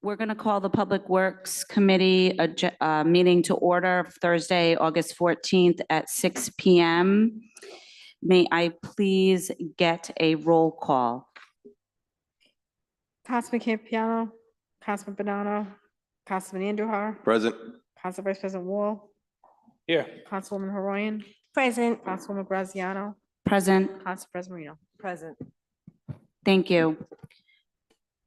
We're going to call the Public Works Committee meeting to order Thursday, August 14th at 6 p.m. May I please get a roll call? Councilman Campiano, Councilman Bonanno, Councilman Andujar, Present. Council Vice President Wall, Here. Councilwoman Haroyan, Present. Councilwoman Graziano, Present. Council President Marino. Present. Thank you.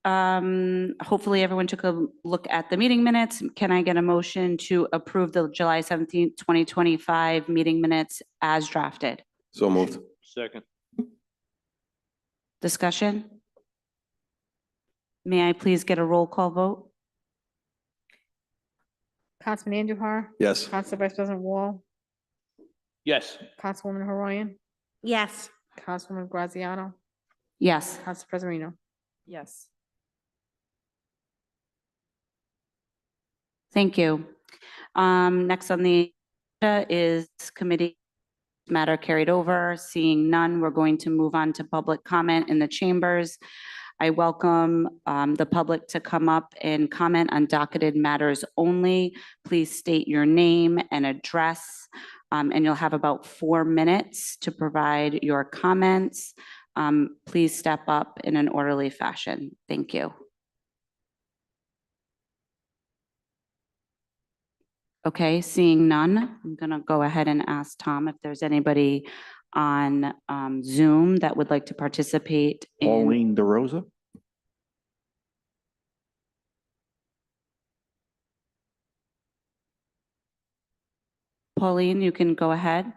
Hopefully everyone took a look at the meeting minutes. Can I get a motion to approve the July 17th, 2025 meeting minutes as drafted? So moved. Second. Discussion? May I please get a roll call vote? Councilman Andujar, Yes. Council Vice President Wall, Yes. Councilwoman Haroyan, Yes. Councilwoman Graziano, Yes. Council President Marino. Yes. Thank you. Next on the agenda is committee matter carried over. Seeing none, we're going to move on to public comment in the chambers. I welcome the public to come up and comment on docketed matters only. Please state your name and address, and you'll have about 4 minutes to provide your comments. Please step up in an orderly fashion. Thank you. Okay, seeing none, I'm going to go ahead and ask Tom if there's anybody on Zoom that would like to participate in. Pauline DeRosa. Pauline, you can go ahead.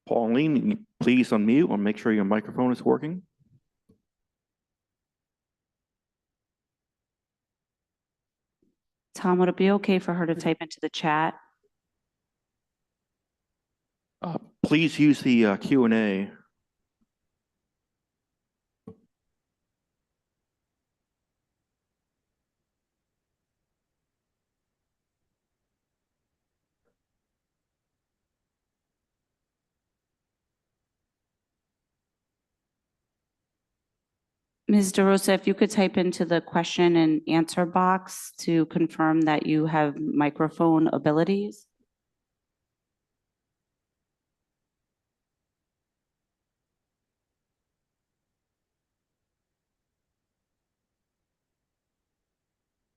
Pauline, please unmute and make sure your microphone is working. Tom, would it be okay for her to type into the chat? Please use the Q&A. Ms. DeRosa, if you could type into the question and answer box to confirm that you have microphone abilities.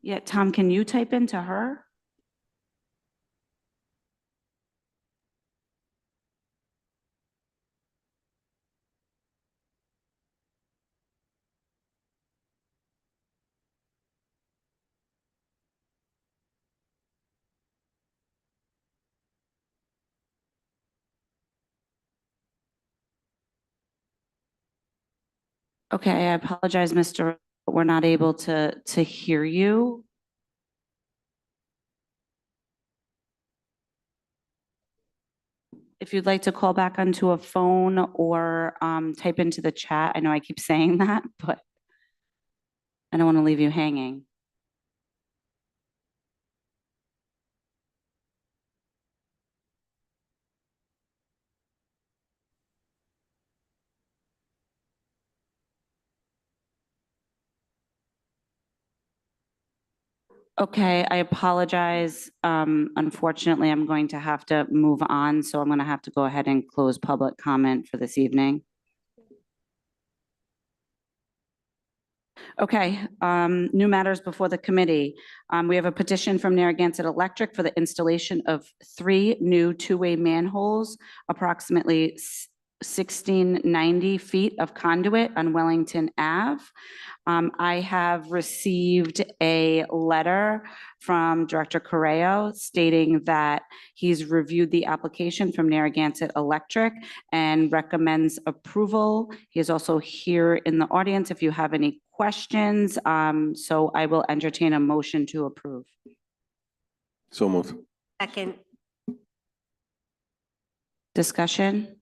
Yeah, Tom, can you type into her? Okay, I apologize, Mr. But we're not able to hear you. If you'd like to call back onto a phone or type into the chat, I know I keep saying that, but I don't want to leave you hanging. Okay, I apologize. Unfortunately, I'm going to have to move on, so I'm going to have to go ahead and close public comment for this evening. Okay, new matters before the committee. We have a petition from Narragansett Electric for the installation of 3 new two-way manholes, approximately 1690 feet of conduit on Wellington Ave. I have received a letter from Director Correo stating that he's reviewed the application from Narragansett Electric and recommends approval. He is also here in the audience if you have any questions. So I will entertain a motion to approve. So moved. Second. Discussion?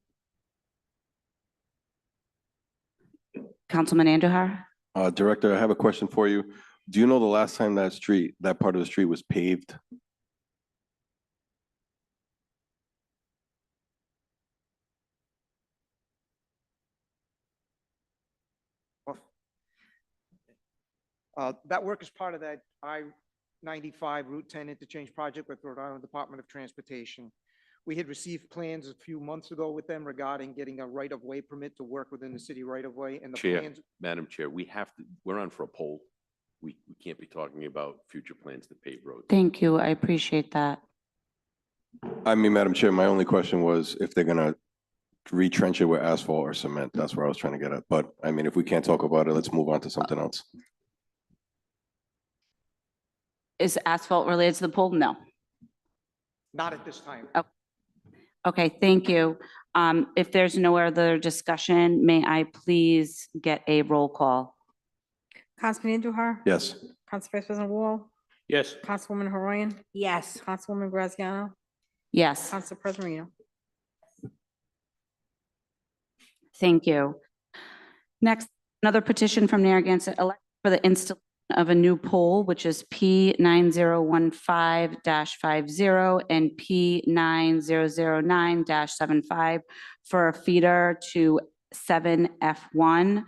Councilman Andujar? Director, I have a question for you. Do you know the last time that part of the street was paved? That work is part of that I-95 Route 10 interchange project with Rhode Island Department of Transportation. We had received plans a few months ago with them regarding getting a right-of-way permit to work within the city right-of-way, and the Chair, plans. Madam Chair, we're on for a poll. We can't be talking about future plans to pave roads. Thank you. I appreciate that. I mean, Madam Chair, my only question was if they're gonna retrench it with asphalt or cement. That's where I was trying to get at. But I mean, if we can't talk about it, let's move on to something else. Is asphalt related to the poll? No. Not at this time. Okay, thank you. If there's no other discussion, may I please get a roll call? Councilman Andujar? Yes. Council Vice President Wall? Yes. Councilwoman Horoyan? Yes. Councilwoman Graziano? Yes, Council President Marino? thank you. Next, another petition from Narragansett Electric for the installation of a new pole, which is P9015-50 and P9009-75 for a feeder to 7F1.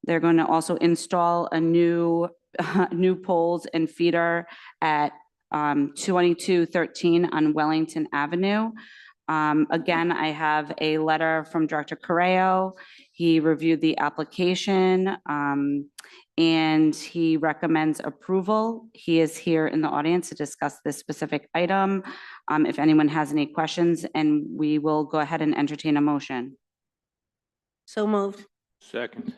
They're going to also install a new poles and feeder at 2213 on Wellington Avenue. Again, I have a letter from Director Correo. He reviewed the application, and he recommends approval. He is here in the audience to discuss this specific item. If anyone has any questions, and we will go ahead and entertain a motion. So moved. Second.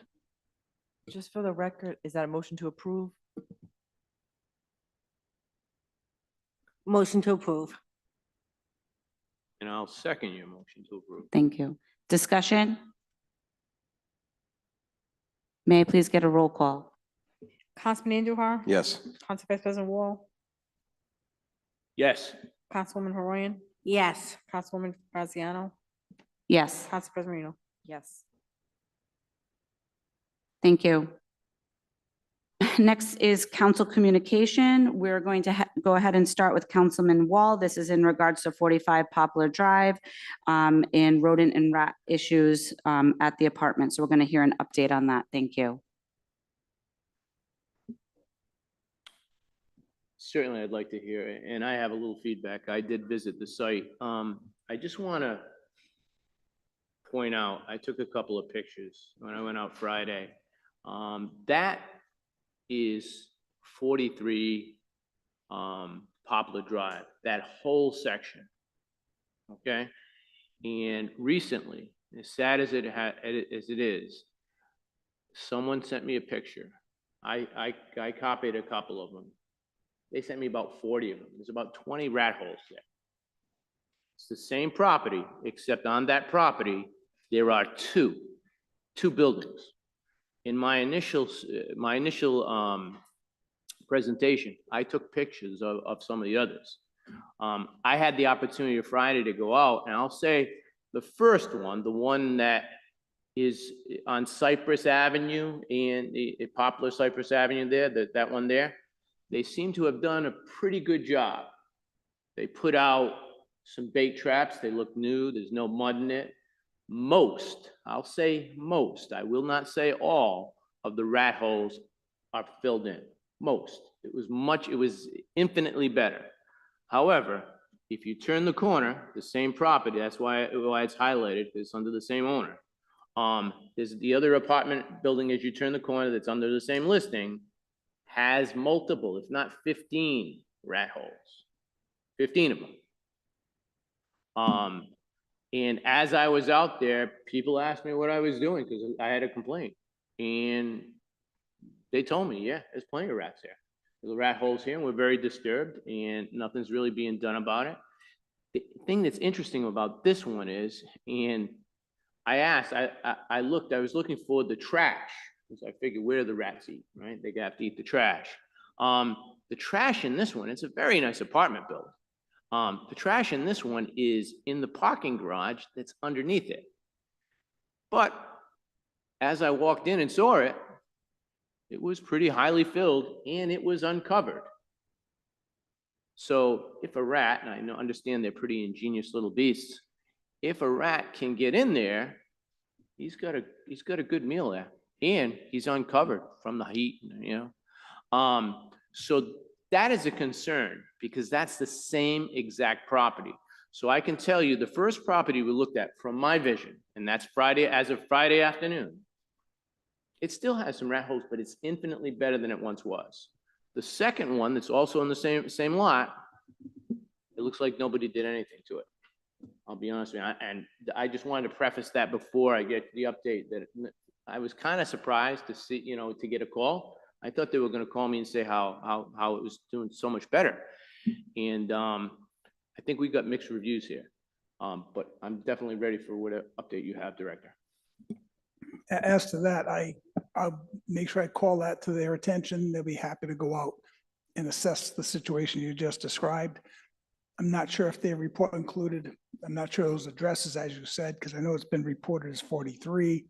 Just for the record, is that a motion to approve? Motion to approve. And I'll second your motion to approve. Thank you. Discussion? May I please get a roll call? Councilman Andujar? Yes. Council Vice President Wall? Yes. Councilwoman Horoyan? Yes. Councilwoman Graziano? Yes, Council President Marino? Yes. thank you. Next is council communication. We're going to go ahead and start with Councilman Wall. This is in regards to 45 Poplar Drive and rodent and rat issues at the apartment. So we're going to hear an update on that. Thank you. Certainly, I'd like to hear it, and I have a little feedback. I did visit the site. I just want to point out, I took a couple of pictures when I went out Friday. That is 43 Poplar Drive, that whole section, okay? And recently, as sad as it is, someone sent me a picture. I copied a couple of them. They sent me about 40 of them. There's about 20 rat holes there. It's the same property, except on that property, there are two buildings. In my initial presentation, I took pictures of some of the others. I had the opportunity Friday to go out, and I'll say the first one, the one that is on Cypress Avenue and the Poplar Cypress Avenue there, that one there, they seem to have done a pretty good job. They put out some bait traps. They look new. There's no mud in it. Most, I'll say most, I will not say all of the rat holes are filled in. Most. It was infinitely better. However, if you turn the corner, the same property, that's why it's highlighted, it's under the same owner. There's the other apartment building as you turn the corner that's under the same listing, has multiple, if not 15 rat holes. 15 of them. And as I was out there, people asked me what I was doing because I had a complaint. And they told me, yeah, there's plenty of rats there. There's rat holes here, and we're very disturbed, and nothing's really being done about it. The thing that's interesting about this one is, and I asked, I was looking for the trash, because I figured where do the rats eat, right? They have to eat the trash. The trash in this one, it's a very nice apartment building. The trash in this one is in the parking garage that's underneath it. But as I walked in and saw it, it was pretty highly filled and it was uncovered. So if a rat, and I understand they're pretty ingenious little beasts, if a rat can get in there, he's got a good meal there, and he's uncovered from the heat, So that is a concern because that's the same exact property. So I can tell you the first property we looked at from my vision, and that's Friday, as of Friday afternoon, it still has some rat holes, but it's infinitely better than it once was. The second one that's also in the same lot, it looks like nobody did anything to it. I'll be honest with you. And I just wanted to preface that before I get the update that I was kind of surprised to see, to get a call. I thought they were going to call me and say how it was doing so much better. And I think we got mixed reviews here. But I'm definitely ready for whatever update you have, Director. As to that, I'll make sure I call that to their attention. They'll be happy to go out and assess the situation you just described. I'm not sure if their report included, I'm not sure those addresses, as you said, because I know it's been reported as 43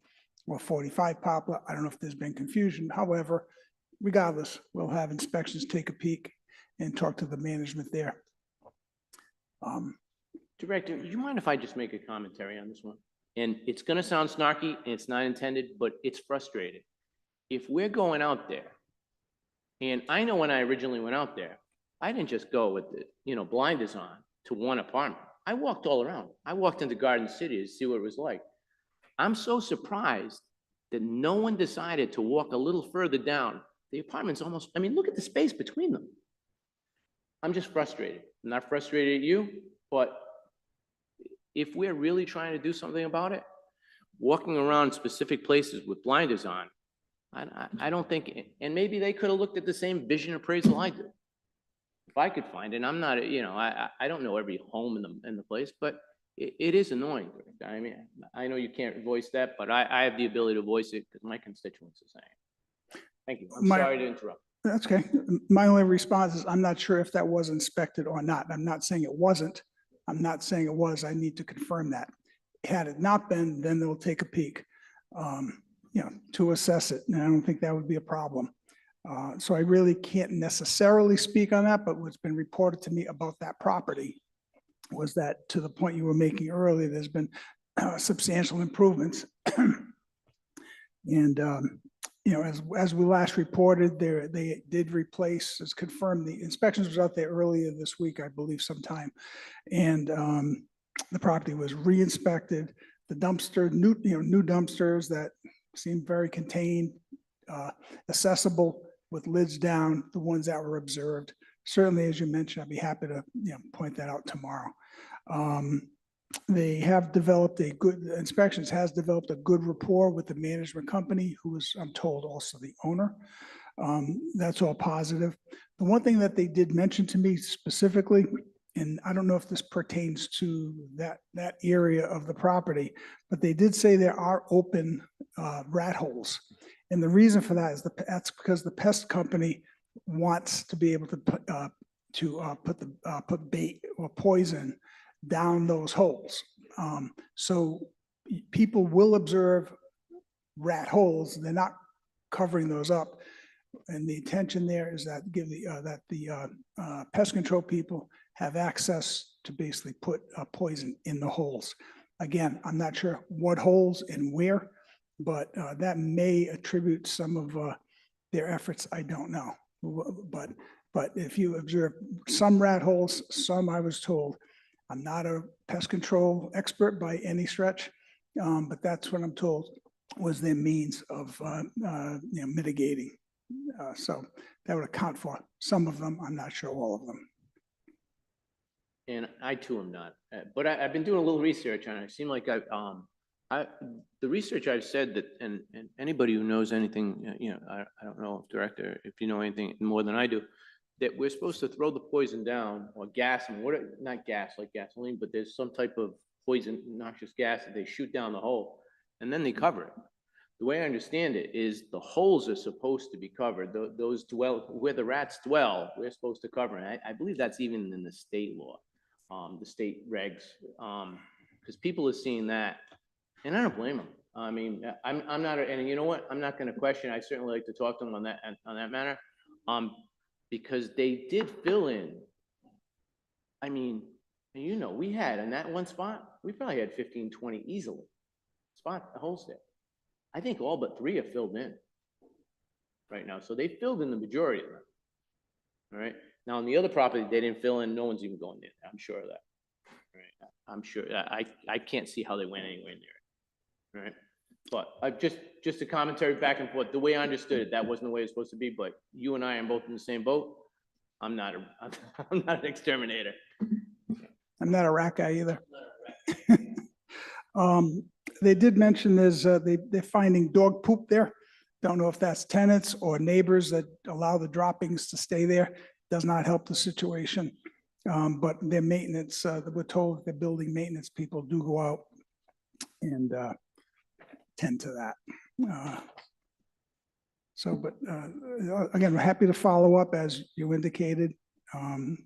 or 45 Poplar. I don't know if there's been confusion. However, regardless, we'll have inspections take a peek and talk to the management there. Director, do you mind if I just make a commentary on this one? And it's going to sound snarky and it's not intended, but it's frustrating. If we're going out there, and I know when I originally went out there, I didn't just go with the, blinders on to one apartment. I walked all around. I walked into Garden City to see what it was like. I'm so surprised that no one decided to walk a little further down. The apartment's almost, look at the space between them. I'm just frustrated. I'm not frustrated at you, but if we're really trying to do something about it, walking around specific places with blinders on, I don't think, and maybe they could have looked at the same vision appraisal I did. If I could find it, I'm not, I don't know every home in the place, but it is annoying. I know you can't voice that, but I have the ability to voice it because my constituents are saying. Thank you. I'm sorry to interrupt. That's okay. My only response is I'm not sure if that was inspected or not. I'm not saying it wasn't. I'm not saying it was. I need to confirm that. Had it not been, then they'll take a peek, to assess it. And I don't think that would be a problem. So I really can't necessarily speak on that, but what's been reported to me about that property was that, to the point you were making earlier, there's been substantial improvements. And, as we last reported, they did replace, as confirmed, the inspections was out there earlier this week, I believe sometime. And the property was re-inspected. The dumpster, new dumpsters that seemed very contained, accessible with lids down, the ones that were observed. Certainly, as you mentioned, I'd be happy to point that out tomorrow. They have developed inspections has developed a good rapport with the management company, who is, I'm told, also the owner. That's all positive. The one thing that they did mention to me specifically, and I don't know if this pertains to that area of the property, but they did say there are open rat holes. And the reason for that is that's because the pest company wants to be able to put bait or poison down those holes. So people will observe rat holes. They're not covering those up. And the intention there is that the pest control people have access to basically put poison in the holes. Again, I'm not sure what holes and where, but that may attribute some of their efforts. I don't know. But if you observe some rat holes, some, I was told, I'm not a pest control expert by any stretch, but that's what I'm told was their means of mitigating. So that would account for some of them. I'm not sure all of them. And I too am not, but I've been doing a little research on it. It seemed like the research I've said that, and anybody who knows anything, I don't know, Director, if you know anything more than I do, that we're supposed to throw the poison down, or gas, and not gas like gasoline, but there's some type of poison, noxious gas that they shoot down the hole, and then they cover it. The way I understand it is the holes are supposed to be covered. Those where the rats dwell, we're supposed to cover. And I believe that's even in the state law, the state regs, because people are seeing that, and I don't blame them. I'm not, and you know what? I'm not going to question. I certainly like to talk to them on that matter, because they did fill in. We had in that one spot, we probably had 15, 20 easily holes there. I think all but 3 are filled in. right now. So they filled in the majority of them. All right. Now, on the other property, they didn't fill in. No one's even going there. I'm sure of that. All right. I'm sure. I can't see how they went anywhere near it. All right. But just a commentary back and forth. The way I understood it, that wasn't the way it's supposed to be. But you and I are both in the same boat. I'm not an exterminator. I'm not a rat guy either. They did mention they're finding dog poop there. Don't know if that's tenants or neighbors that allow the droppings to stay there. Does not help the situation. But their maintenance, we're told the building maintenance people do go out and tend to that. Again, we're happy to follow up as you indicated. And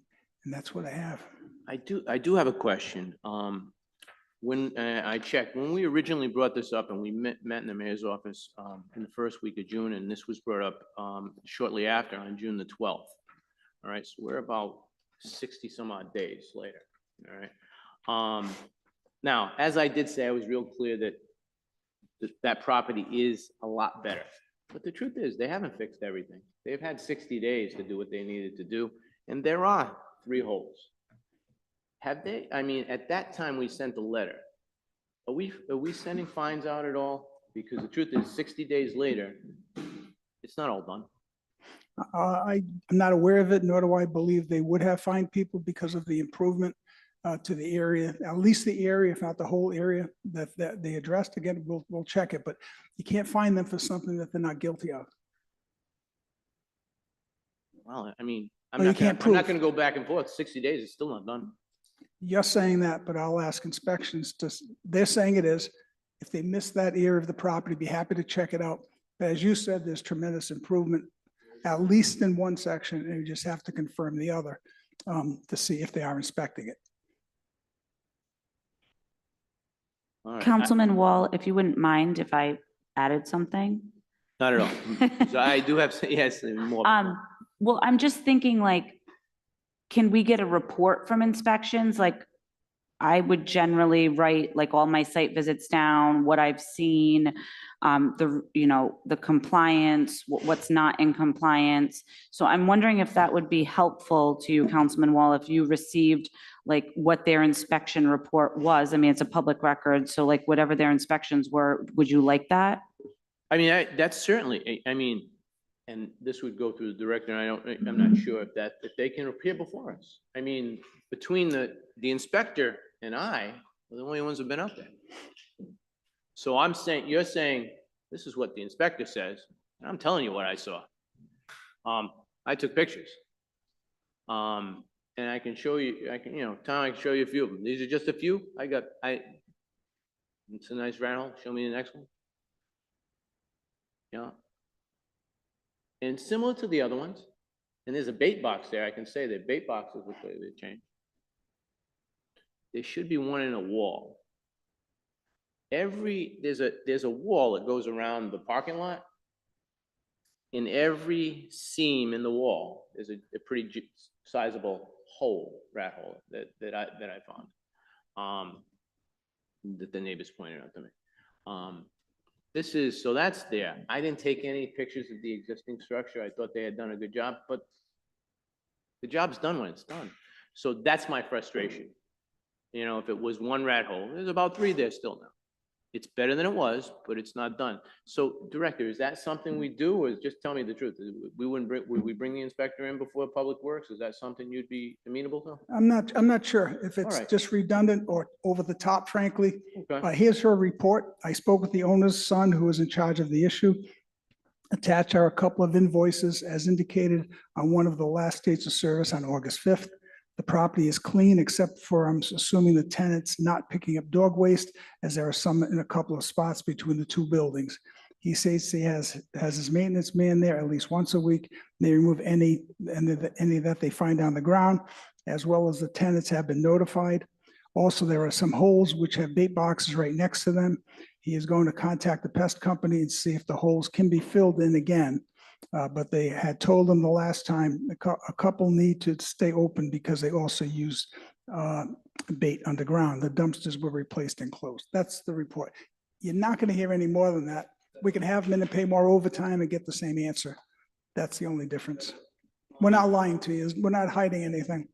that's what I have. I do have a question. When I checked, when we originally brought this up and we met in the mayor's office in the first week of June, and this was brought up shortly after on June the 12th. All right, so we're about 60 some odd days later. All right. Now, as I did say, I was real clear that that property is a lot better. But the truth is, they haven't fixed everything. They've had 60 days to do what they needed to do, and there are 3 holes. Have they? I mean, at that time, we sent a letter. Are we sending fines out at all? Because the truth is, 60 days later, it's not all done. I'm not aware of it, nor do I believe they would have fined people because of the improvement to the area, at least the area, if not the whole area that they addressed. Again, we'll check it, but you can't fine them for something that they're not guilty of. Well, I mean, Well, you can't I'm not prove. going to go back and forth. 60 days is still not done. You're saying that, but I'll ask inspections they're saying it is. If they miss that area of the property, be happy to check it out. But as you said, there's tremendous improvement, at least in one section, and you just have to confirm the other to see if they are inspecting it. All right. Councilman Wall, if you wouldn't mind if I added something? Not at all. So I do have, yes, more. Well, I'm just thinking like, can we get a report from inspections? Like, I would generally write like all my site visits down, what I've seen, the compliance, what's not in compliance. So I'm wondering if that would be helpful to you, Councilman Wall, if you received like what their inspection report was. I mean, it's a public record, so like whatever their inspections were, would you like that? I mean, that's certainly, I mean, and this would go through the director, and I'm not sure if they can appear before us. I mean, between the inspector and I, we're the only ones who've been up there. So I'm saying, you're saying, this is what the inspector says, and I'm telling you what I saw. I took pictures. And I can show you, Tom, I can show you a few of them. These are just a few. It's a nice rattle. Show me the next one. Yeah. And similar to the other ones, and there's a bait box there. I can say that bait boxes look like they changed. There should be one in a wall. There's a wall that goes around the parking lot. In every seam in the wall is a pretty sizable hole, rat hole that I found. That the neighbors pointed out to me. So that's there. I didn't take any pictures of the existing structure. I thought they had done a good job, but the job's done when it's done. So that's my frustration. If it was one rat hole, there's about 3 there still now. It's better than it was, but it's not done. So, Director, is that something we do, or just tell me the truth? Would we bring the inspector in before Public Works? Is that something you'd be amenable to? I'm not sure if it's right. just redundant or over the top, frankly. Okay. Here's her report. I spoke with the owner's son who was in charge of the issue. Attached are a couple of invoices as indicated on one of the last dates of service on August 5th. The property is clean except for, I'm assuming, the tenants not picking up dog waste, as there are some in a couple of spots between the 2 buildings. He says he has his maintenance man there at least once a week. They remove any that they find on the ground, as well as the tenants have been notified. Also, there are some holes which have bait boxes right next to them. He is going to contact the pest company and see if the holes can be filled in again. But they had told them the last time a couple need to stay open because they also use bait underground. The dumpsters were replaced and closed. That's the report. You're not going to hear any more than that. We can have them in and pay more overtime and get the same answer. That's the only difference. We're not lying to you. We're not hiding anything.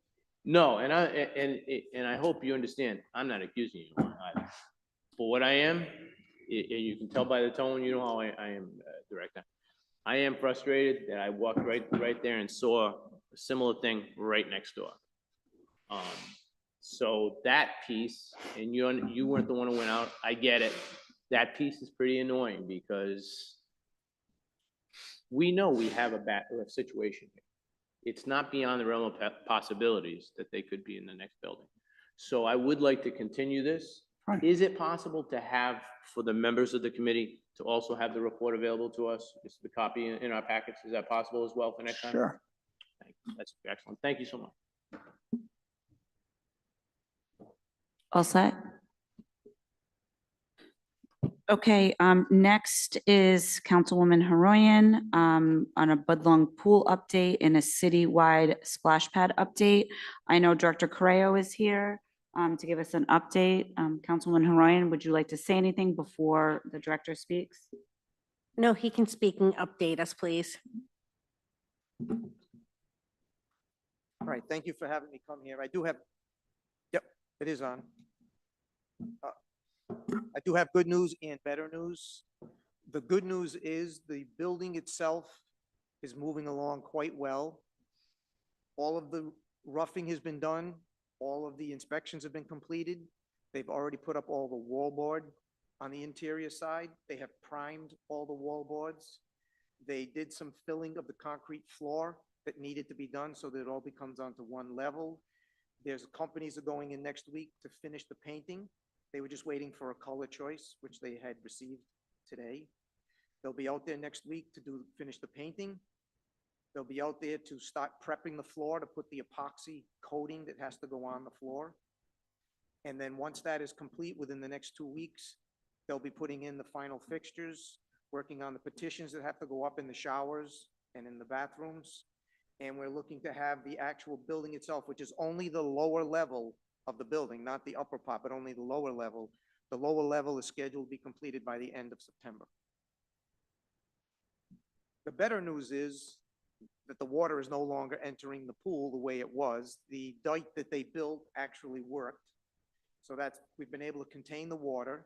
No, and I hope you understand, I'm not accusing you. But what I am, and you can tell by the tone, you know how I am, Director. I am frustrated that I walked right there and saw a similar thing right next door. So that piece, and you weren't the one who went out, I get it. That piece is pretty annoying because we know we have a situation here. It's not beyond the realm of possibilities that they could be in the next building. So I would like to continue this. Fine. Is it possible to have, for the members of the committee, to also have the report available to us, just the copy in our packets? Is that possible as well for next time? Sure. That's excellent. Thank you so much. All set? Okay, next is Councilwoman Haroyan, on a Budlong pool update and a citywide splash pad update. I know Director Correo is here, to give us an update. Councilwoman Haroyan, would you like to say anything before the director speaks? No, he can speak and update us, please. All right, thank you for having me come here. I do have, yep, it is on. I do have good news and better news. The good news is the building itself is moving along quite well. All of the roughing has been done. All of the inspections have been completed. They've already put up all the wall board on the interior side. They have primed all the wall boards. They did some filling of the concrete floor that needed to be done so that it all becomes onto one level. There's companies that are going in next week to finish the painting. They were just waiting for a color choice, which they had received today. They'll be out there next week to finish the painting. They'll be out there to start prepping the floor to put the epoxy coating that has to go on the floor. And then once that is complete, within the next 2 weeks, they'll be putting in the final fixtures, working on the petitions that have to go up in the showers and in the bathrooms. And we're looking to have the actual building itself, which is only the lower level of the building, not the upper part, but only the lower level. The lower level is scheduled to be completed by the end of September. The better news is that the water is no longer entering the pool the way it was. The dike that they built actually worked. So we've been able to contain the water.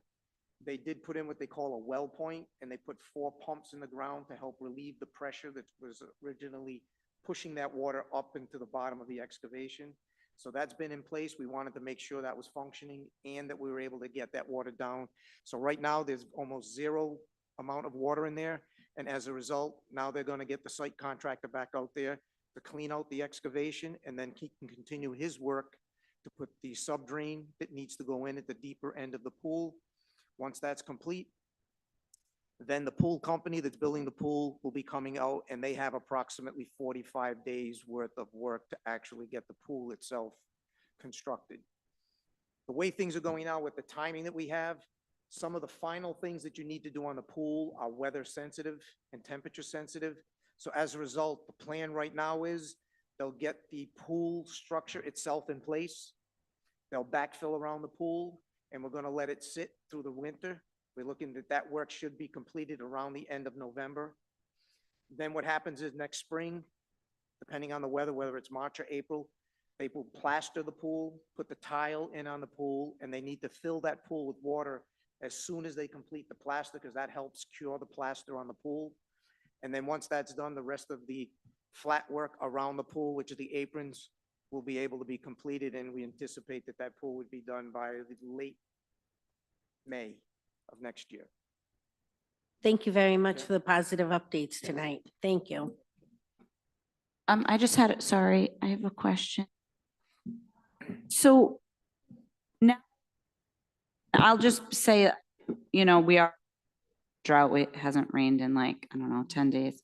They did put in what they call a well point, and they put 4 pumps in the ground to help relieve the pressure that was originally pushing that water up into the bottom of the excavation. So that's been in place. We wanted to make sure that was functioning and that we were able to get that water down. So right now there's almost zero amount of water in there. And as a result, now they're going to get the site contractor back out there to clean out the excavation, and then he can continue his work to put the sub drain that needs to go in at the deeper end of the pool. Once that's complete, then the pool company that's building the pool will be coming out, and they have approximately 45 days worth of work to actually get the pool itself constructed. The way things are going now with the timing that we have, some of the final things that you need to do on the pool are weather sensitive and temperature sensitive. So as a result, the plan right now is they'll get the pool structure itself in place. They'll backfill around the pool, and we're going to let it sit through the winter. We're looking that work should be completed around the end of November. Then what happens is next spring, depending on the weather, whether it's March or April, they will plaster the pool, put the tile in on the pool, and they need to fill that pool with water as soon as they complete the plaster, because that helps cure the plaster on the pool. And then once that's done, the rest of the flat work around the pool, which are the aprons, will be able to be completed, and we anticipate that that pool would be done by the late May of next year. Thank you very much for the positive updates tonight. Thank you. I just had, sorry, I have a question. So now, I'll just say, we are drought. It hasn't rained in like, I don't know, 10 days.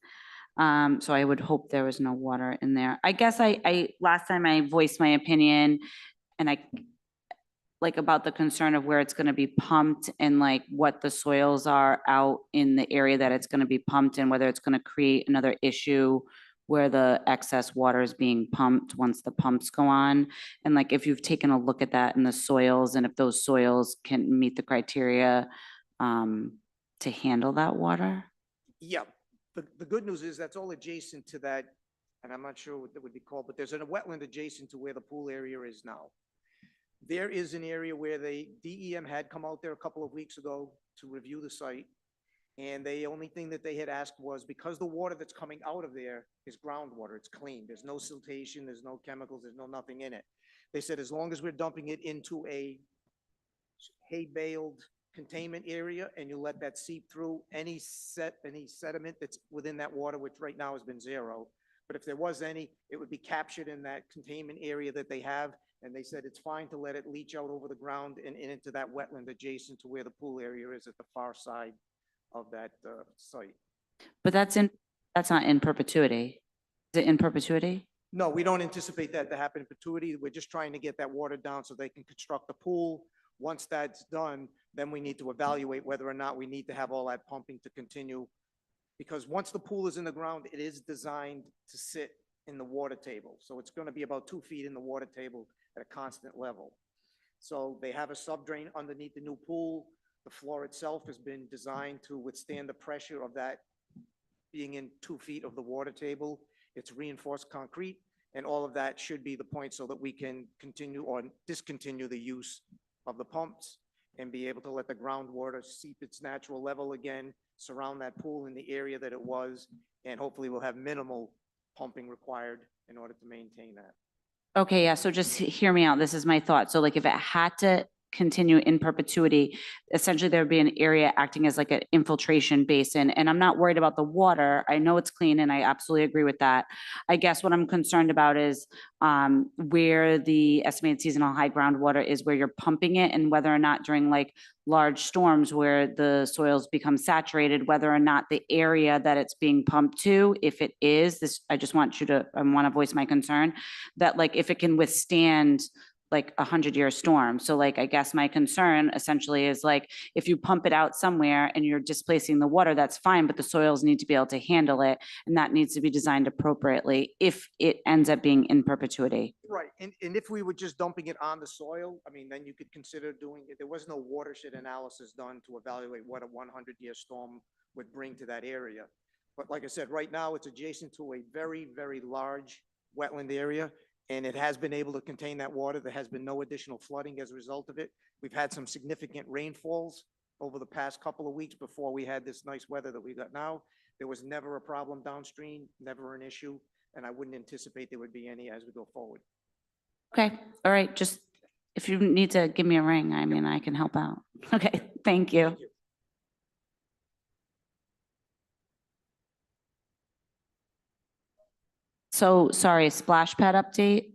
So I would hope there was no water in there. I guess I last time I voiced my opinion, and about the concern of where it's going to be pumped and like what the soils are out in the area that it's going to be pumped and whether it's going to create another issue where the excess water is being pumped once the pumps go on. And like, if you've taken a look at that in the soils, and if those soils can meet the criteria to handle that water. Yeah, the good news is that's all adjacent to that, and I'm not sure what that would be called, but there's a wetland adjacent to where the pool area is now. There is an area where the DEM had come out there a couple of weeks ago to review the site. And the only thing that they had asked was, because the water that's coming out of there is groundwater, it's clean, there's no siltation, there's no chemicals, there's no nothing in it. They said, as long as we're dumping it into a hay baled containment area and you let that seep through, any sediment that's within that water, which right now has been zero, but if there was any, it would be captured in that containment area that they have. And they said it's fine to let it leach out over the ground and into that wetland adjacent to where the pool area is at the far side of that site. But that's not in perpetuity. Is it in perpetuity? No, we don't anticipate that to happen in perpetuity. We're just trying to get that water down so they can construct the pool. Once that's done, then we need to evaluate whether or not we need to have all that pumping to continue. Because once the pool is in the ground, it is designed to sit in the water table. So it's going to be about 2 feet in the water table at a constant level. So they have a subdrain underneath the new pool. The floor itself has been designed to withstand the pressure of that being in 2 feet of the water table. It's reinforced concrete, and all of that should be the point so that we can continue or discontinue the use of the pumps and be able to let the groundwater seep its natural level again, surround that pool in the area that it was, and hopefully we'll have minimal pumping required in order to maintain that. Okay, yeah, so just hear me out. This is my thought. So like if it had to continue in perpetuity, essentially there would be an area acting as like an infiltration basin. And I'm not worried about the water. I know it's clean and I absolutely agree with that. I guess what I'm concerned about is where the estimated seasonal high groundwater is, where you're pumping it, and whether or not during like large storms where the soils become saturated, whether or not the area that it's being pumped to, if it is this, I just want you to, I want to voice my concern that like if it can withstand like 100-year storm. So like, I guess my concern essentially is like, if you pump it out somewhere and you're displacing the water, that's fine, but the soils need to be able to handle it. And that needs to be designed appropriately if it ends up being in perpetuity. Right, and if we were just dumping it on the soil, I mean, then you could consider doing it. There was no watershed analysis done to evaluate what a 100-year storm would bring to that area. But like I said, right now it's adjacent to a very, very large wetland area, and it has been able to contain that water. There has been no additional flooding as a result of it. We've had some significant rainfalls over the past couple of weeks before we had this nice weather that we got now. There was never a problem downstream, never an issue, and I wouldn't anticipate there would be any as we go forward. Okay, all right, just if you need to give me a ring, I mean, I can help out. Okay, thank you. Thank you. So, sorry, splash pad update?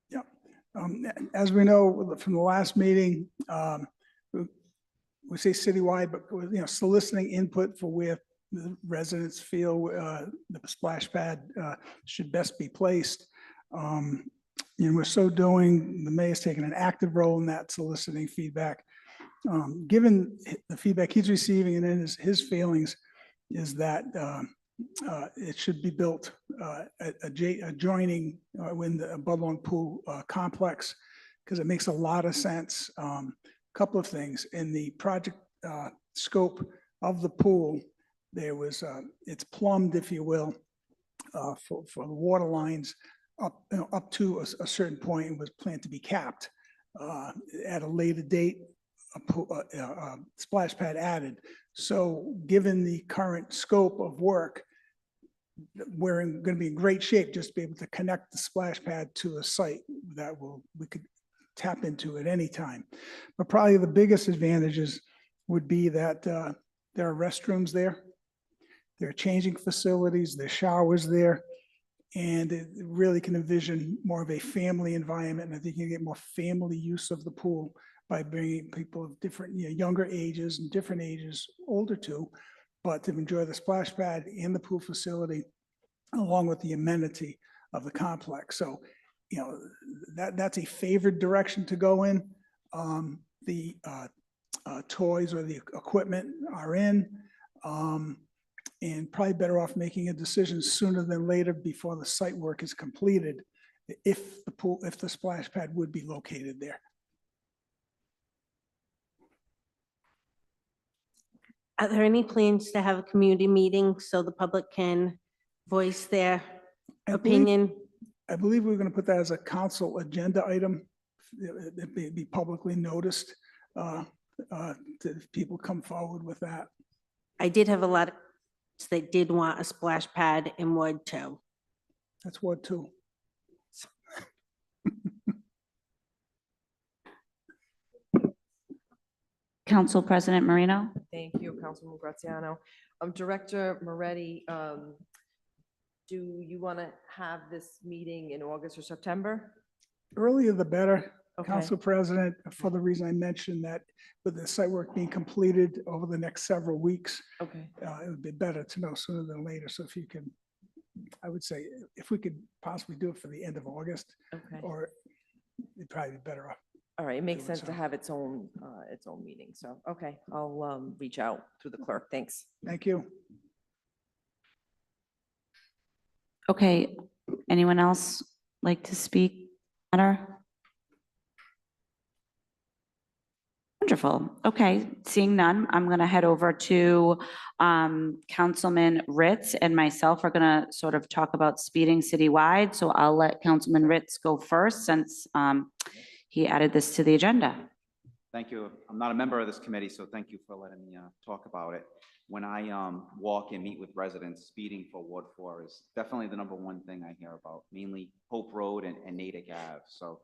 Yeah. As we know from the last meeting, we say citywide, but soliciting input for where the residents feel the splash pad should best be placed. And we're so doing, the mayor's taking an active role in that, soliciting feedback. Given the feedback he's receiving and then his feelings is that it should be built adjoining when the Budlong Pool complex, because it makes a lot of sense. Couple of things in the project scope of the pool, there was it's plumbed, if you will, for the water lines up to a certain point, and was planned to be capped at a later date. A splash pad added. So given the current scope of work, we're going to be in great shape just to be able to connect the splash pad to a site that we could tap into at any time. But probably the biggest advantages would be that there are restrooms there, there are changing facilities, there's showers there, and it really can envision more of a family environment. And I think you get more family use of the pool by bringing people of different, younger ages and different ages, older too, but to enjoy the splash pad and the pool facility, along with the amenity of the complex. So, that's a favored direction to go in. The toys or the equipment are in, and probably better off making a decision sooner than later before the site work is completed, if the splash pad would be located there. Are there any plans to have a community meeting so the public can voice their I believe- opinion? I believe we're going to put that as a council agenda item. It may be publicly noticed. If people come forward with that. I did have a lot of that did want a splash pad in Ward 2. That's what too. Council President Marino? Thank you, Councilwoman Graziano. Director Moretti, do you want to have this meeting in August or September? Earlier the better, Okay. Council President, for the reason I mentioned that with the site work being completed over the next several weeks, Okay. it would be better to know sooner than later. So if you can, I would say, if we could possibly do it for the end of August, Okay. or it'd probably be better off. All right. It makes doing sense to so. have its own meeting. So, okay, I'll reach out through the clerk. Thanks. Thank you. Okay, anyone else like to speak? Matter? Wonderful. Okay, seeing none, I'm going to head over to Councilman Ritz and myself are going to sort of talk about speeding citywide. So I'll let Councilman Ritz go first since he added this to the agenda. Thank you. I'm not a member of this committee, so thank you for letting me talk about it. When I walk and meet with residents, speeding for Ward 4 is definitely the #1 thing I hear about, mainly Hope Road and Natick Ave. So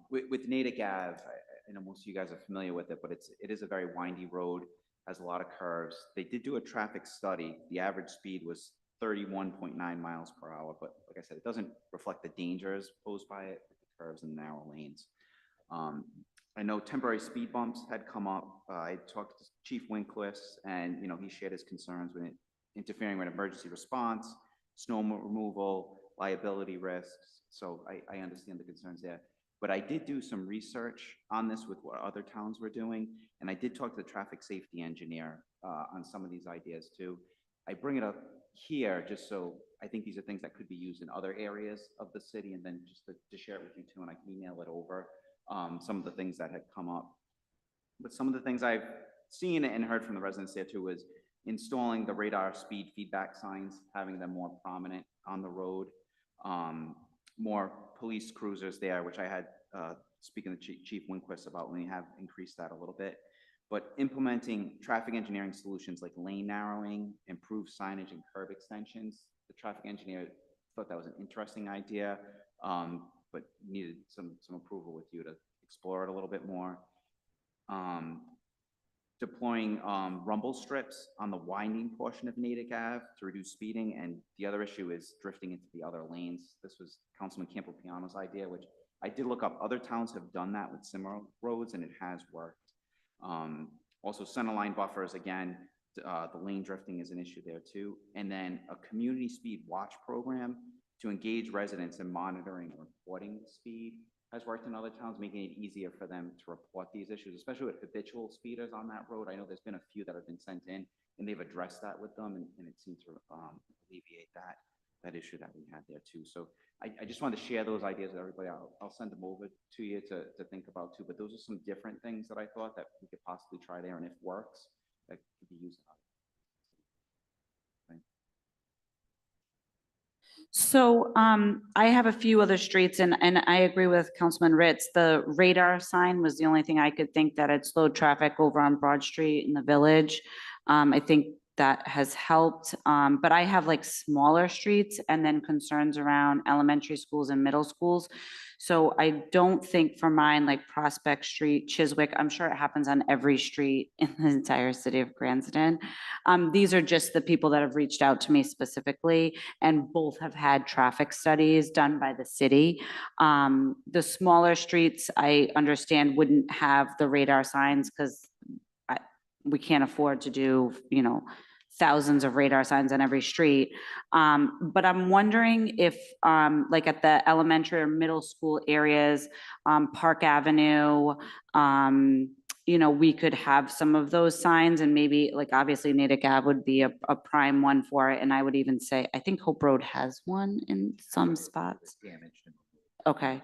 with Natick Ave, I know most of you guys are familiar with it, but it is a very windy road, has a lot of curves. They did do a traffic study. The average speed was 31.9 miles per hour, but like I said, it doesn't reflect the dangers posed by it, with the curves and narrow lanes. I know temporary speed bumps had come up. I talked to Chief Winquist, and he shared his concerns with it interfering with emergency response, snow removal, liability risks. So I understand the concerns there. But I did do some research on this with what other towns were doing, and I did talk to the traffic safety engineer on some of these ideas too. I bring it up here just so I think these are things that could be used in other areas of the city, and then just to share it with you too, and I can email it over. Some of the things that had come up. But some of the things I've seen and heard from the residents there too was installing the radar speed feedback signs, having them more prominent on the road, more police cruisers there, which I had speaking to Chief Winquist about when we have increased that a little bit. But implementing traffic engineering solutions like lane narrowing, improved signage and curb extensions. The traffic engineer thought that was an interesting idea. But needed some approval with you to explore it a little bit more. Deploying rumble strips on the winding portion of Natick Ave to reduce speeding, and the other issue is drifting into the other lanes. This was Councilman Campopiano's idea, which I did look up. Other towns have done that with similar roads, and it has worked. Also, centerline buffers, again, the lane drifting is an issue there too. And then a community speed watch program to engage residents in monitoring and reporting speed has worked in other towns, making it easier for them to report these issues, especially with habitual speeders on that road. I know there's been a few that have been sent in, and they've addressed that with them, and it seemed to alleviate that issue that we had there too. So I just wanted to share those ideas with everybody. I'll send them over to you to think about too, but those are some different things that I thought that we could possibly try there, and if works, that could be used. So I have a few other streets and I agree with Councilman Ritz. The radar sign was the only thing I could think that had slowed traffic over on Broad Street in the village. I think that has helped. But I have like smaller streets and then concerns around elementary schools and middle schools. So I don't think for mine, like Prospect Street, Chiswick, I'm sure it happens on every street in the entire city of Cranston. These are just the people that have reached out to me specifically, and both have had traffic studies done by the city. The smaller streets, I understand, wouldn't have the radar signs because we can't afford to do, thousands of radar signs on every street. But I'm wondering if, like at the elementary or middle school areas, Park Avenue, we could have some of those signs, and maybe like obviously Natick Ave would be a prime one for it. And I would even say, I think Hope Road has one in some spots. Okay.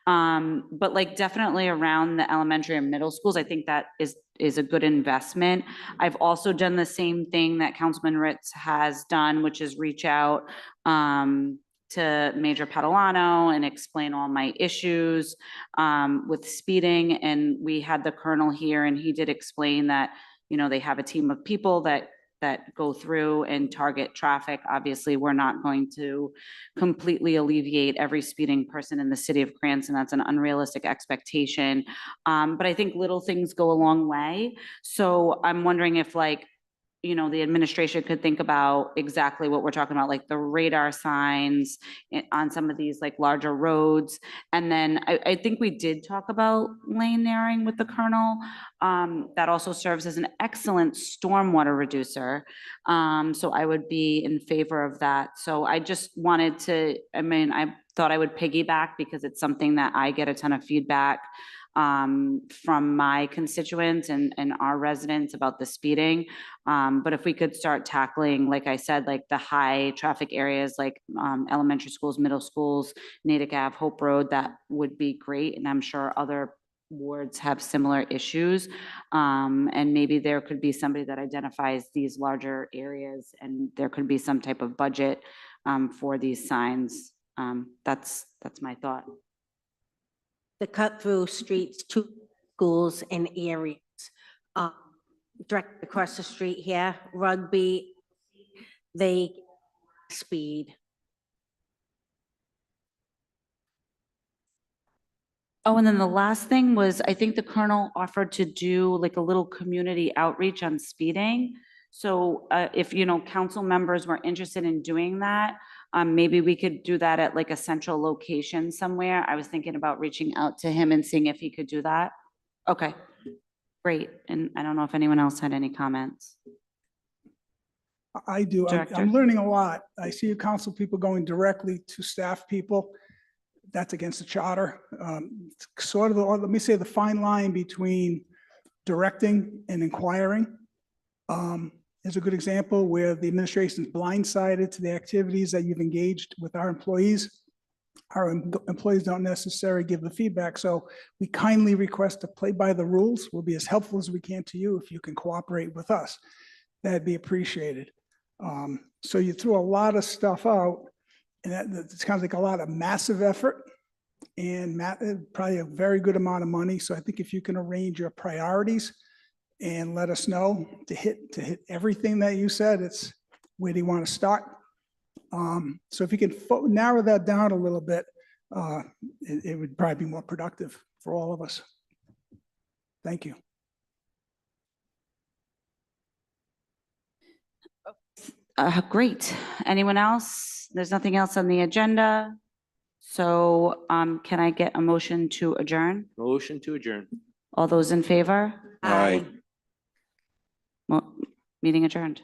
But like definitely around the elementary and middle schools, I think that is a good investment. I've also done the same thing that Councilman Ritz has done, which is reach out to Major Catalano and explain all my issues with speeding. And we had the colonel here and he did explain that, you know, they have a team of people that go through and target traffic. Obviously, we're not going to completely alleviate every speeding person in the city of Cranston. That's an unrealistic expectation. But I think little things go a long way. So I'm wondering if like, you know, the administration could think about exactly what we're talking about, like the radar signs on some of these like larger roads. And then I think we did talk about lane narrowing with the colonel. That also serves as an excellent stormwater reducer. So I would be in favor of that. So I just wanted to, I mean, I thought I would piggyback because it's something that I get a ton of feedback from my constituents and our residents about the speeding. But if we could start tackling, like I said, like the high traffic areas, like elementary schools, middle schools, Natick Ave, Hope Road, that would be great. And I'm sure other wards have similar issues. And maybe there could be somebody that identifies these larger areas and there could be some type of budget for these signs. That's my thought. The cut-through streets to schools and areas. Direct across the street here, Rugby, they speed. Oh, and then the last thing was, I think the colonel offered to do like a little community outreach on speeding. So if, you know, council members were interested in doing that, maybe we could do that at like a central location somewhere. I was thinking about reaching out to him and seeing if he could do that. Okay, great. And I don't know if anyone else had any comments. I do. Director. I'm learning a lot. I see council people going directly to staff people. That's against the charter. It's sort of, let me say, the fine line between directing and inquiring. Is a good example where the administration is blindsided to the activities that you've engaged with our employees. Our employees don't necessarily give the feedback. So we kindly request to play by the rules. We'll be as helpful as we can to you if you can cooperate with us. That'd be appreciated. So you threw a lot of stuff out, and that sounds like a lot of massive effort and probably a very good amount of money. So I think if you can arrange your priorities and let us know to hit everything that you said, it's where do you want to start? So if you can narrow that down a little bit, it would probably be more productive for all of us. Thank you. Great. Anyone else? There's nothing else on the agenda. So can I get a motion to adjourn? Motion to adjourn. All those in favor? Aye. Meeting adjourned.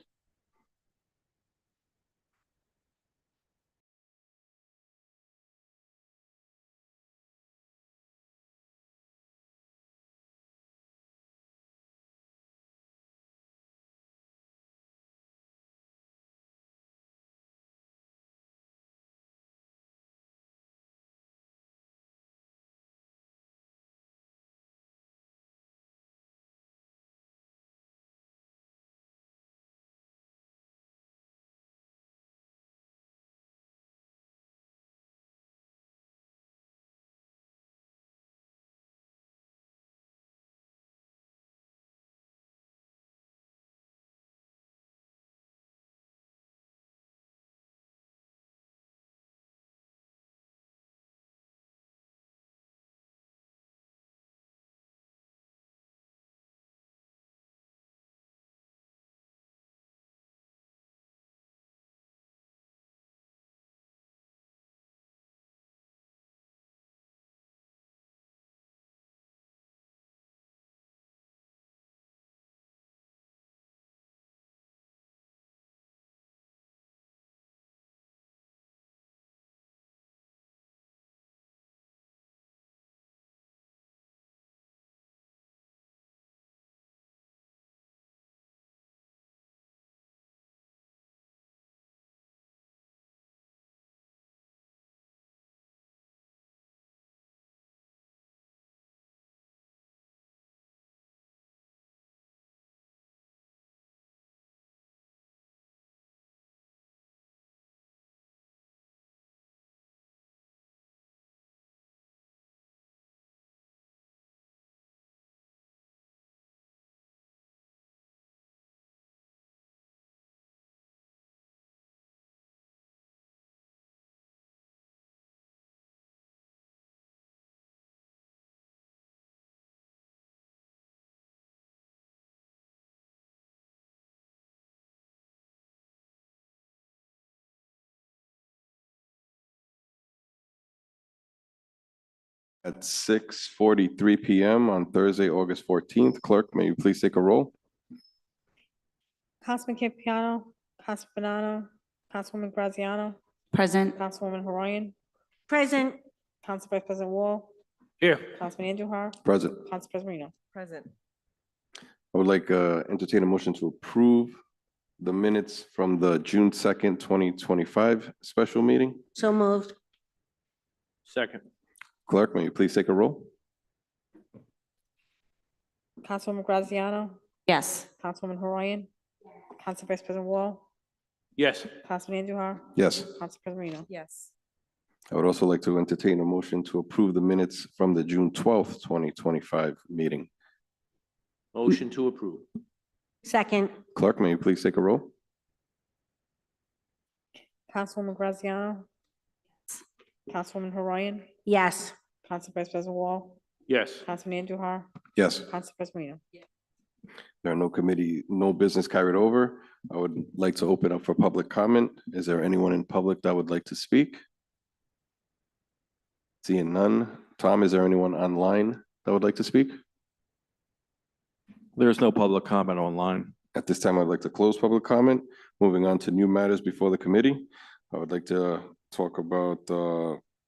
at 6:43 PM on Thursday, August 14th. Clerk, may you please take a roll? Councilman Campiano, Councilman Banano, Councilwoman Graziano, Present. Councilwoman Horoyan, Present. Council Vice President Wall, Here. Councilman Andujar, Present. Council President Marino. Present. I would like entertain a motion to approve the minutes from the June 2nd, 2025 special meeting. So moved. Second. Clerk, may you please take a roll? Councilwoman Graziano, Yes. Councilwoman Horoyan, Council Vice President Wall, Yes. Councilman Andujar, Yes. Council President Marino. Yes. I would also like to entertain a motion to approve the minutes from the June 12th, 2025 meeting. Motion to approve. Second. Clerk, may you please take a roll? Councilwoman Graziano, Councilwoman Horoyan, Yes. Council Vice President Wall, Yes. Councilman Andujar, Yes. Council President Marino. There are no business carried over. I would like to open up for public comment. Is there anyone in public that would like to speak? Seeing none. Tom, is there anyone online that would like to speak? There's no public comment online. At this time, I'd like to close public comment. Moving on to new matters before the committee. I would like to talk about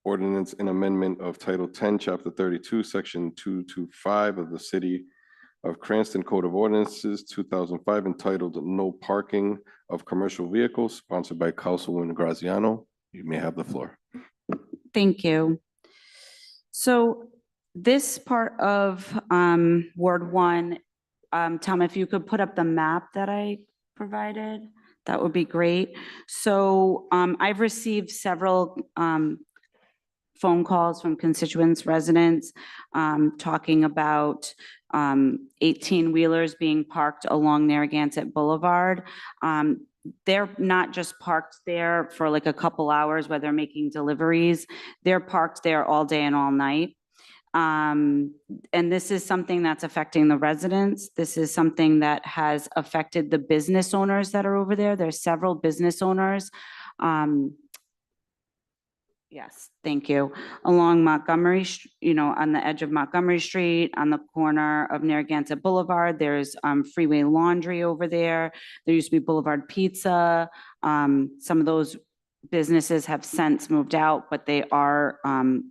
ordinance and amendment of Title 10, Chapter 32, Section 225 of the City of Cranston Code of Ordinances, 2005, entitled No Parking of Commercial Vehicles, sponsored by Councilwoman Graziano. You may have the floor. Thank you. So this part of Ward 1, Tom, if you could put up the map that I provided, that would be great. So I've received several phone calls from constituents, residents, talking about 18-wheelers being parked along Narragansett Boulevard. They're not just parked there for like a couple hours where they're making deliveries. They're parked there all day and all night. And this is something that's affecting the residents. This is something that has affected the business owners that are over there. There's several business owners. Yes, thank you. Along Montgomery, on the edge of Montgomery Street, on the corner of Narragansett Boulevard, there's Freeway Laundry over there. There used to be Boulevard Pizza. Some of those businesses have since moved out, but they are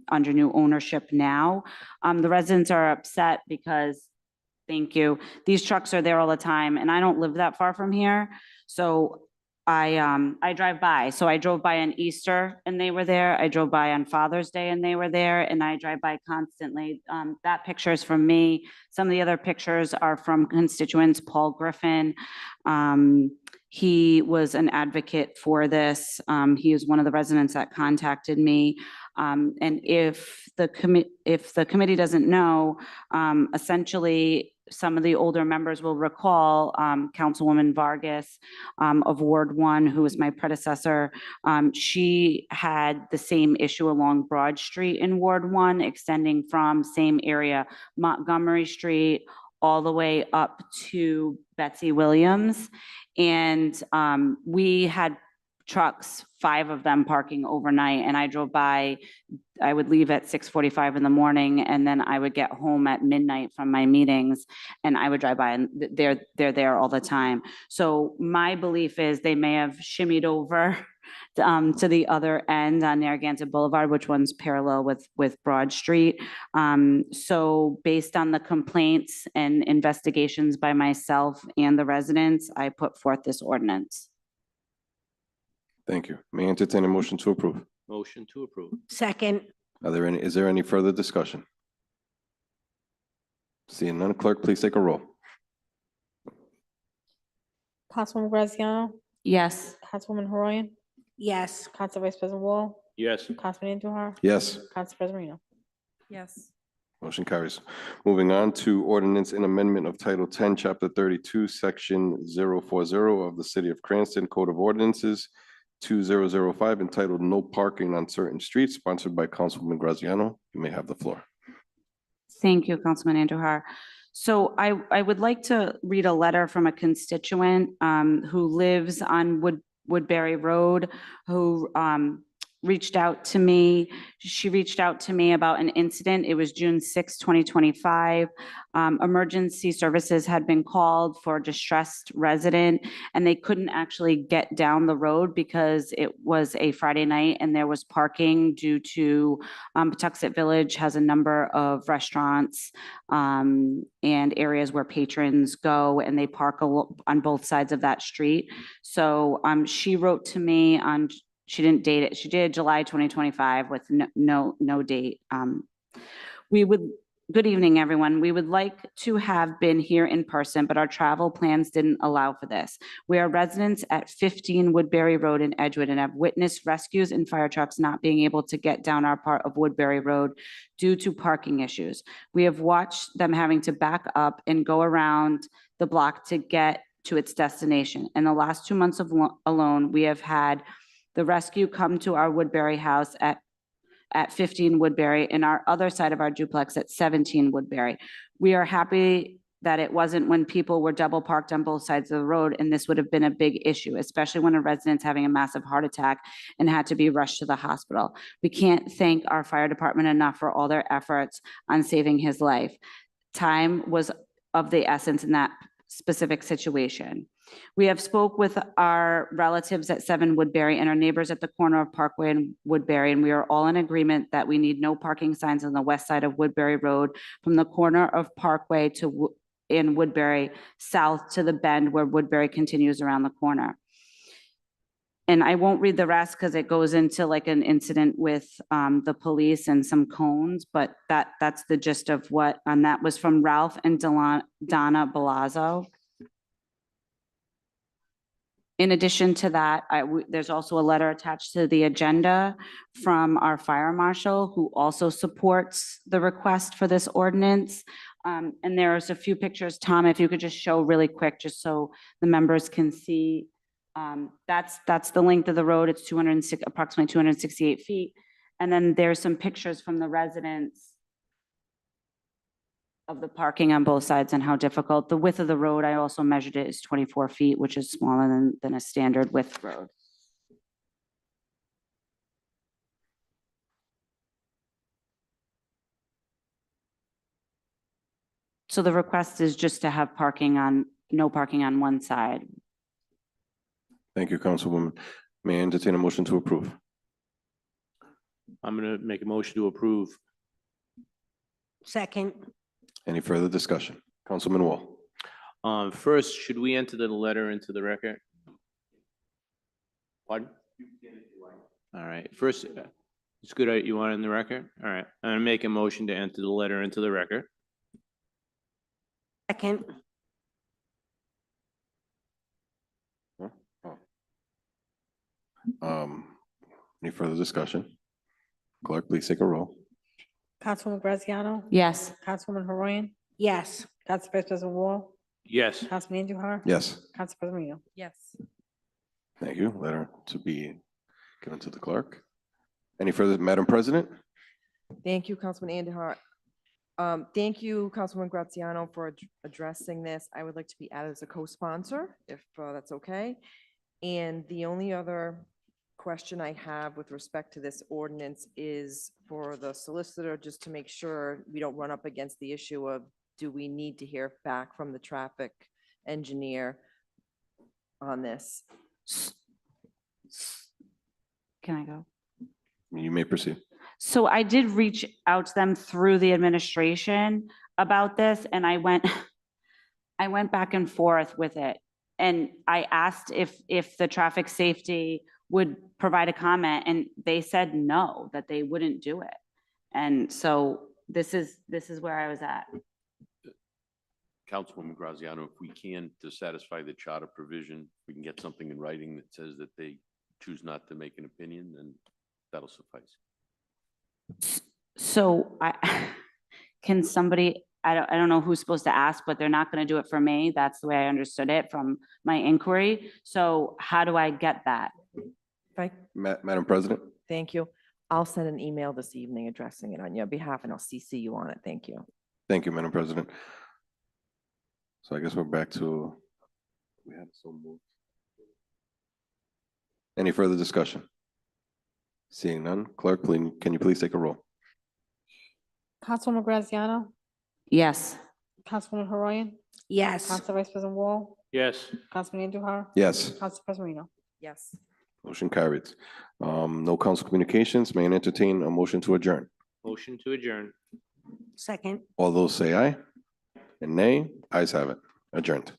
under new ownership now. The residents are upset because, thank you, these trucks are there all the time, and I don't live that far from here. So I drive by. So I drove by on Easter and they were there. I drove by on Father's Day and they were there, and I drive by constantly. That picture is from me. Some of the other pictures are from constituents. Paul Griffin, he was an advocate for this. He is one of the residents that contacted me. And if the committee doesn't know, essentially, some of the older members will recall Councilwoman Vargas of Ward 1, who was my predecessor. She had the same issue along Broad Street in Ward 1, extending from same area, Montgomery Street, all the way up to Betsy Williams. And we had trucks, 5 of them parking overnight, and I drove by. I would leave at 6:45 in the morning, and then I would get home at midnight from my meetings, and I would drive by, and they're there all the time. So my belief is they may have shimmied over to the other end on Narragansett Boulevard, which one's parallel with Broad Street. So based on the complaints and investigations by myself and the residents, I put forth this ordinance. Thank you. May I entertain a motion to approve? Motion to approve. Second. Is there any further discussion? Seeing none, clerk, please take a roll. Councilwoman Graziano, Yes. Councilwoman Horoyan, Yes. Council Vice President Wall, Yes. Councilman Andujar, Yes. Council President Marino. Yes. Motion carries. Moving on to ordinance and amendment of Title 10, Chapter 32, Section 040 of the City of Cranston Code of Ordinances, 2005, entitled No Parking on Certain Streets, sponsored by Councilwoman Graziano. You may have the floor. Thank you, Councilman Andujar. So I would like to read a letter from a constituent who lives on Woodbury Road, who reached out to me. She reached out to me about an incident. It was June 6, 2025. Emergency services had been called for a distressed resident, and they couldn't actually get down the road because it was a Friday night and there was parking due to Patuxent Village has a number of restaurants and areas where patrons go, and they park on both sides of that street. So she wrote to me on, she didn't date it. She did July 2025 with no date. Good evening, everyone. We would like to have been here in person, but our travel plans didn't allow for this. We are residents at 15 Woodbury Road in Edgewood and have witnessed rescues and fire trucks not being able to get down our part of Woodbury Road due to parking issues. We have watched them having to back up and go around the block to get to its destination. In the last 2 months alone, we have had the rescue come to our Woodbury house at 15 Woodbury and our other side of our duplex at 17 Woodbury. We are happy that it wasn't when people were double parked on both sides of the road, and this would have been a big issue, especially when a resident's having a massive heart attack and had to be rushed to the hospital. We can't thank our fire department enough for all their efforts on saving his life. Time was of the essence in that specific situation. We have spoke with our relatives at 7 Woodbury and our neighbors at the corner of Parkway and Woodbury, and we are all in agreement that we need no parking signs on the west side of Woodbury Road from the corner of Parkway in Woodbury south to the bend where Woodbury continues around the corner. And I won't read the rest because it goes into like an incident with the police and some cones, but that's the gist of what, and that was from Ralph and Donna Balazzo. In addition to that, there's also a letter attached to the agenda from our fire marshal who also supports the request for this ordinance. And there's a few pictures. Tom, if you could just show really quick, just so the members can see. That's the length of the road. It's approximately 268 feet. And then there's some pictures from the residents of the parking on both sides and how difficult. The width of the road, I also measured it, is 24 feet, which is smaller than a standard width road. So the request is just to have no parking on one side. Thank you, Councilwoman. May I entertain a motion to approve? I'm going to make a motion to approve. Second. Any further discussion? Councilman Wall. First, should we enter the letter into the record? Pardon? All right, first, it's good, you want it in the record? All right, I'm gonna make a motion to enter the letter into the record. Second. Any further discussion? Clerk, please take a roll. Councilwoman Graziano? Yes. Councilwoman Haroyan? Yes. Council President Wall? Yes, Councilman Andujar? Yes, Council President Reno? Yes. thank you. Letter to be given to the clerk. Any further, Madam President? Thank you, Councilman Andujar. Thank you, Councilwoman Graziano, for addressing this. I would like to be added as a co-sponsor, if that's okay. And the only other question I have with respect to this ordinance is for the solicitor, just to make sure we don't run up against the issue of, do we need to hear back from the traffic engineer on this? Can I go? You may proceed. So I did reach out to them through the administration about this, and I went back and forth with it. And I asked if the traffic safety would provide a comment, and they said no, that they wouldn't do it. And so this is where I was at. Councilwoman Graziano, if we can, to satisfy the charter provision, we can get something in writing that says that they choose not to make an opinion, then that'll suffice. So can somebody, I don't know who's supposed to ask, but they're not going to do it for me. That's the way I understood it from my inquiry. So how do I get that? Madam President? Thank you. I'll send an email this evening addressing it on your behalf, and I'll CC you on it. Thank you. Thank you, Madam President. So I guess we're back to, we had so moved. Any further discussion? Seeing none, clerk, can you please take a roll? Councilwoman Graziano, Yes. Councilwoman Haroyan, Yes. Council Vice President Wall, Yes. Councilman Andujar, Yes. Council President Marino. Yes. Motion carried. No council communications. May I entertain a motion to adjourn? Motion to adjourn. Second. All those say aye and nay. Ayes have it. Adjourned.